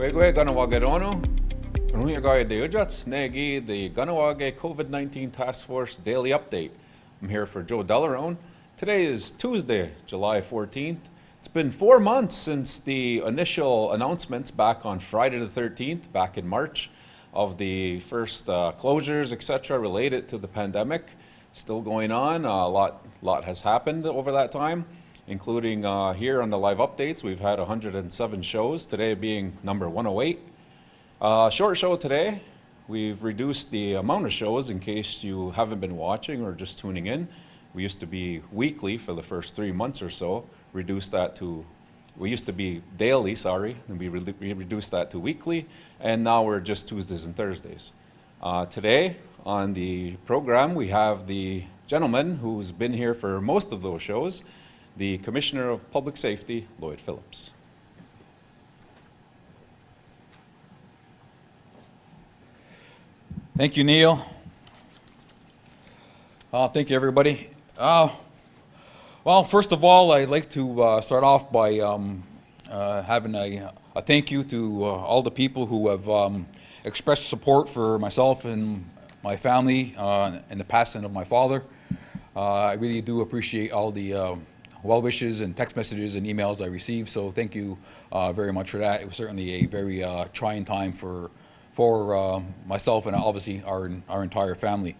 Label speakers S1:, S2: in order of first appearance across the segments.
S1: Kwegwe Kahnawake Runuyagaya Deujats Negi, the Kahnawake COVID-19 Task Force Daily Update. I'm here for Joe Delarone. Today is Tuesday, July 14th. It's been 4 months since the initial announcements back on Friday the 13th, back in March, of the first closures, etc., related to the pandemic. Still going on. A lot has happened over that time, including here on the live updates. We've had 107 shows, today being number 108. Short show today. We've reduced the amount of shows in case you haven't been watching or just tuning in. We used to be weekly for the first 3 months or so. Reduced that to, we used to be daily, sorry, and we reduced that to weekly, and now we're just Tuesdays and Thursdays. Today on the program we have the gentleman who's been here for most of those shows, the Commissioner of Public Safety, Lloyd Phillips.
S2: Thank you, Neil. Thank you, everybody. Well, first of all, I'd like to start off by having a thank you to all the people who have expressed support for myself and my family in the passing of my father. I really do appreciate all the well wishes and text messages and emails I received, so thank you very much for that. It was certainly a very trying time for myself and obviously our entire family.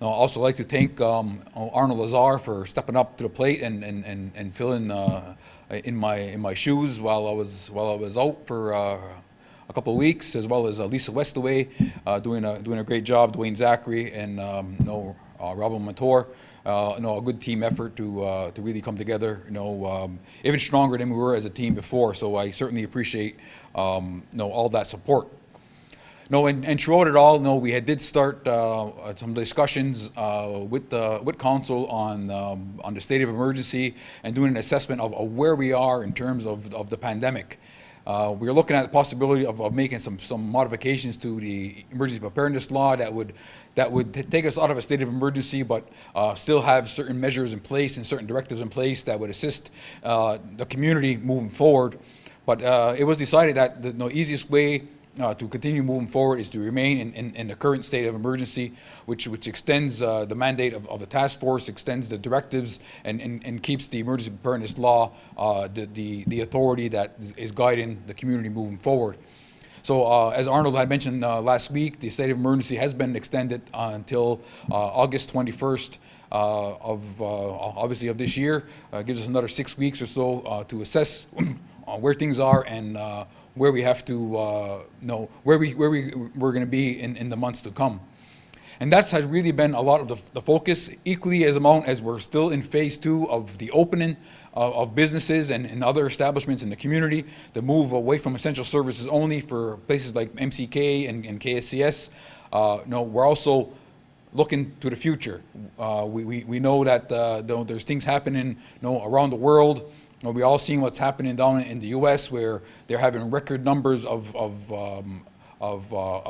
S2: I'd also like to thank Arnold Lazar for stepping up to the plate and filling in my shoes while I was out for a couple of weeks, as well as Lisa Westaway doing a great job, Dwayne Zachary and Robin Mator. A good team effort to really come together. Even stronger than we were as a team before. So I certainly appreciate all that support. And throughout it all, we did start some discussions with council on the state of emergency and doing an assessment of where we are in terms of the pandemic. We are looking at the possibility of making some modifications to the emergency preparedness law that would take us out of a state of emergency, but still have certain measures in place and certain directives in place that would assist the community moving forward. But it was decided that the easiest way to continue moving forward is to remain in the current state of emergency, which extends the mandate of the task force, extends the directives, and keeps the emergency preparedness law the authority that is guiding the community moving forward. So as Arnold had mentioned last week, the state of emergency has been extended until August 21st obviously of this year. Gives us another 6 weeks or so to assess where things are and where we have to where we're going to be in the months to come. And that has really been a lot of the focus, equally as amount as we're still in phase 2 of the opening of businesses and other establishments in the community, the move away from essential services only for places like MCK and KSCS. We're also looking to the future. We know that there's things happening around the world. We all seen what's happening down in the U.S., where they're having record numbers of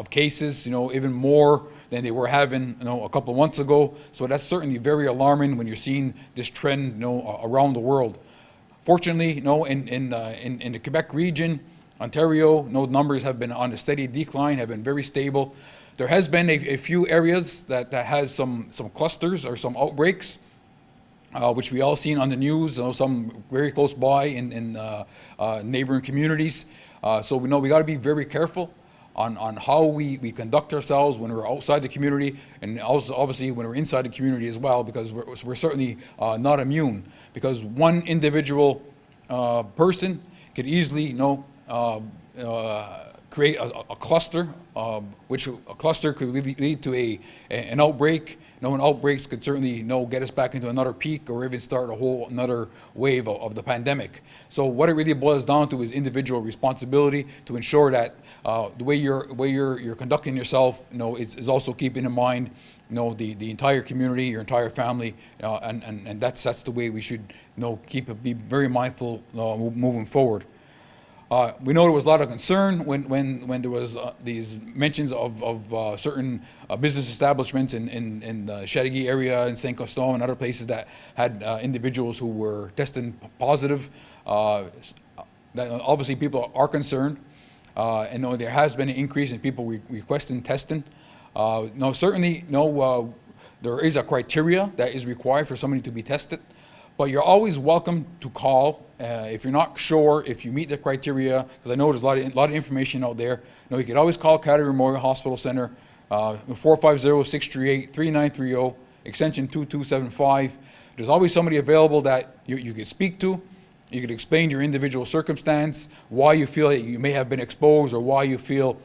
S2: cases, even more than they were having, a couple of months ago. So that's certainly very alarming when you're seeing this trend, around the world. Fortunately, in the Quebec region, Ontario, numbers have been on a steady decline, have been very stable. There has been a few areas that has some clusters or some outbreaks, which we all seen on the news, some very close by in neighboring communities. So we know we got to be very careful on how we conduct ourselves when we're outside the community, and also obviously when we're inside the community as well, because we're certainly not immune. Because one individual person could easily create a cluster, which a cluster could lead to an outbreak. And outbreaks could certainly get us back into another peak or even start another wave of the pandemic. So what it really boils down to is individual responsibility to ensure that the way you're conducting yourself, is also keeping in mind, the entire community, your entire family, and that's the way we should be very mindful moving forward. We know there was a lot of concern when there was these mentions of certain business establishments in the Chateauguay area and Saint Constant and other places that had individuals who were testing positive. That obviously people are concerned. and no, there has been an increase in people requesting testing. No, certainly, no, there is a criteria that is required for somebody to be tested, but you're always welcome to call if you're not sure if you meet the criteria, because I know there's a lot of information out there. You could always call Kahnawake Memorial Hospital Center, 450-638-3930, extension 2275. There's always somebody available that you could speak to. You could explain your individual circumstance, why you feel that you may have been exposed, or why you feel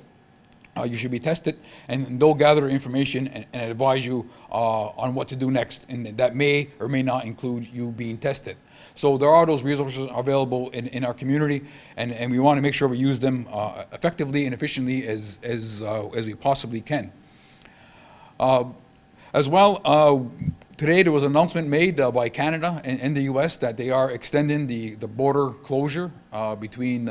S2: you should be tested, and they'll gather information and advise you on what to do next, and that may or may not include you being tested. So there are those resources available in our community, and we want to make sure we use them effectively and efficiently as we possibly can. As well, today there was an announcement made by Canada and the US that they are extending the border closure between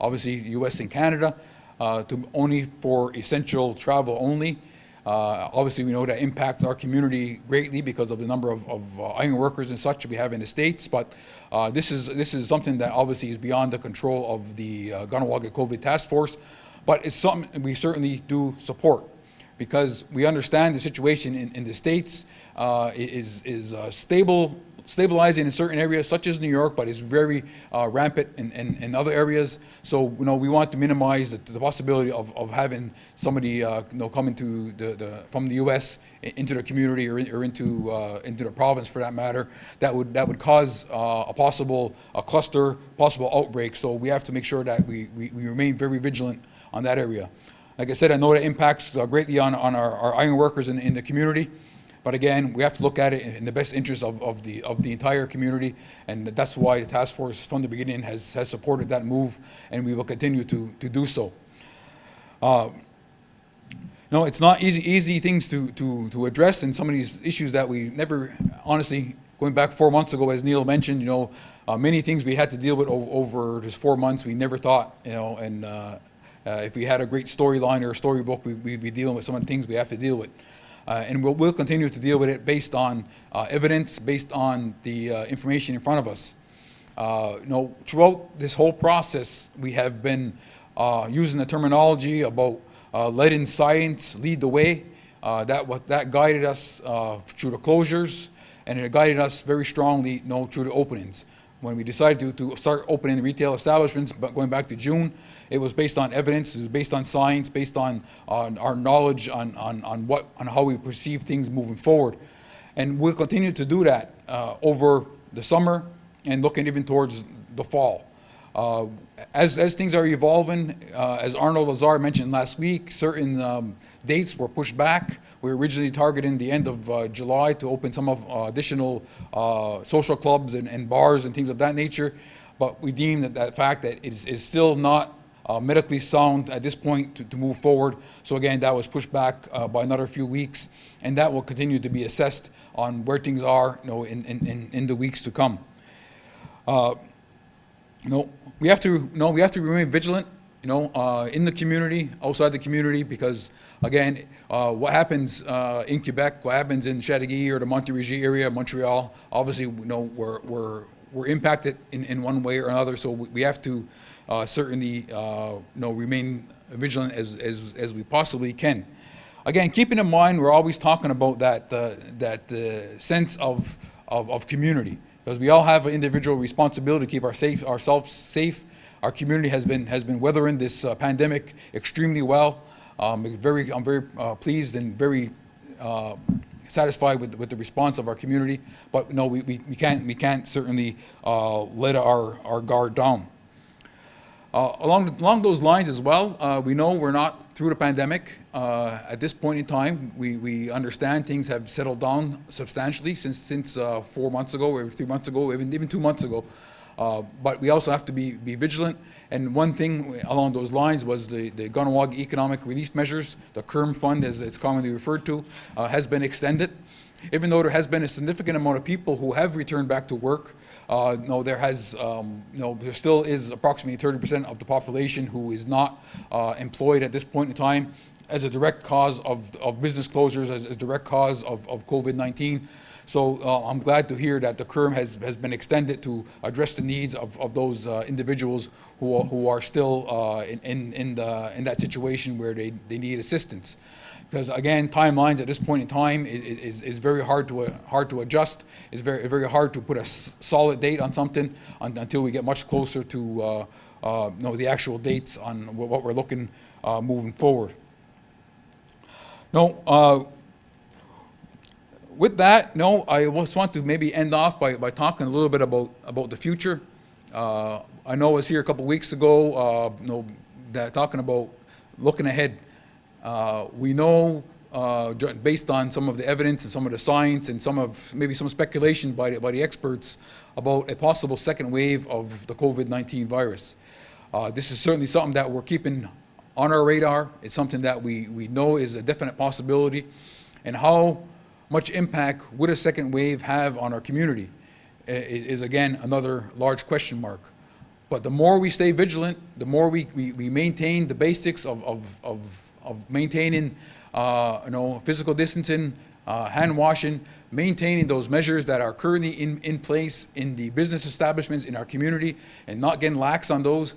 S2: obviously the US and Canada to only for essential travel only. Obviously we know that impacts our community greatly because of the number of iron workers and such we have in the States, but this is something that obviously is beyond the control of the Kahnawake COVID Task Force, but it's something we certainly do support, because we understand the situation in the States is stabilizing in certain areas such as New York, but it's very rampant in other areas. So we want to minimize the possibility of having somebody coming to from the U.S. into the community or into the province for that matter, that would cause a possible cluster, possible outbreak. So we have to make sure that we remain very vigilant on that area. Like I said, I know that impacts greatly on our iron workers in the community, but again, we have to look at it in the best interest of the entire community, and that's why the task force from the beginning has supported that move, and we will continue to do so. No, it's not easy things to address, and some of these issues that we never, honestly, going back 4 months ago, as Neil mentioned, many things we had to deal with over just 4 months. We never thought, and if we had a great storyline or a storybook, we'd be dealing with some of the things we have to deal with. And we'll continue to deal with it based on evidence, based on the information in front of us. Throughout this whole process, we have been using the terminology about letting science lead the way. That guided us through the closures, and it guided us very strongly through the openings. When we decided to start opening retail establishments, but going back to June, it was based on evidence, it was based on science, based on our knowledge on how we perceive things moving forward. And we'll continue to do that over the summer and looking even towards the fall. As things are evolving, as Arnold Lazar mentioned last week, certain dates were pushed back. We were originally targeting the end of July to open some of additional social clubs and bars and things of that nature, but we deem that fact that it is still not medically sound at this point to move forward. So again, that was pushed back by another few weeks, and that will continue to be assessed on where things are in the weeks to come. We have to remain vigilant, in the community, outside the community, because again, what happens in Quebec, what happens in Chateauguay or the Montérégie area, Montreal, obviously, we're impacted in one way or another. So we have to certainly, remain vigilant as we possibly can. Again, keeping in mind, we're always talking about that sense of community, because we all have an individual responsibility to keep ourselves safe. Our community has been weathering this pandemic extremely well. I'm very pleased and very satisfied with the response of our community. But no, we can't certainly let our guard down. Along those lines as well, we know we're not through the pandemic. At this point in time, we understand things have settled down substantially since 4 months ago, or 3 months ago, even 2 months ago. But we also have to be vigilant. And one thing along those lines was the Kahnawake Economic Relief Measures, the KERM fund, as it's commonly referred to, has been extended. Even though there has been a significant amount of people who have returned back to work, there still is approximately 30% of the population who is not employed at this point in time, as a direct cause of business closures, as a direct cause of COVID-19. So I'm glad to hear that the CERM has been extended to address the needs of those individuals who are still in that situation where they need assistance. Because again, timelines at this point in time is very hard to adjust. It's very hard to put a solid date on something until we get much closer to the actual dates on what we're looking moving forward. With that, I just want to maybe end off by talking a little bit about the future. I know I was here a couple weeks ago, talking about looking ahead. We know, based on some of the evidence and some of the science and maybe some speculation by the experts about a possible second wave of the COVID-19 virus. This is certainly something that we're keeping on our radar. It's something that we know is a definite possibility. And how much impact would a second wave have on our community is again another large question mark. But the more we stay vigilant, the more we maintain the basics of maintaining physical distancing, hand washing, maintaining those measures that are currently in place in the business establishments in our community and not getting lax on those.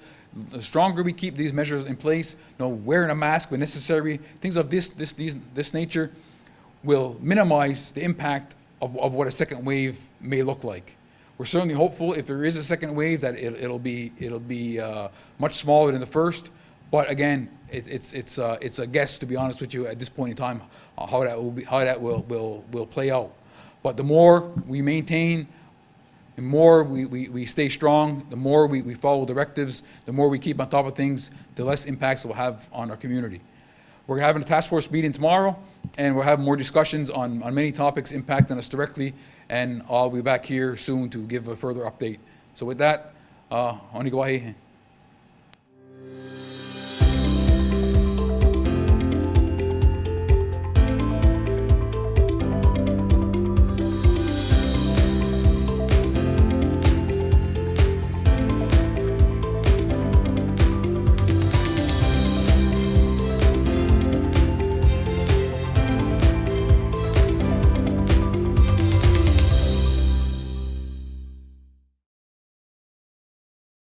S2: The stronger we keep these measures in place, wearing a mask when necessary, things of this nature will minimize the impact of what a second wave may look like. We're certainly hopeful if there is a second wave that it'll be much smaller than the first. But again, it's a guess, to be honest with you, at this point in time, how that will play out. But the more we maintain, the more we stay strong, the more we follow directives, the more we keep on top of things, the less impacts we'll have on our community. We're having a task force meeting tomorrow, and we'll have more discussions on many topics impacting us directly, and I'll be back here soon to give a further update. So with that, Kahnawake.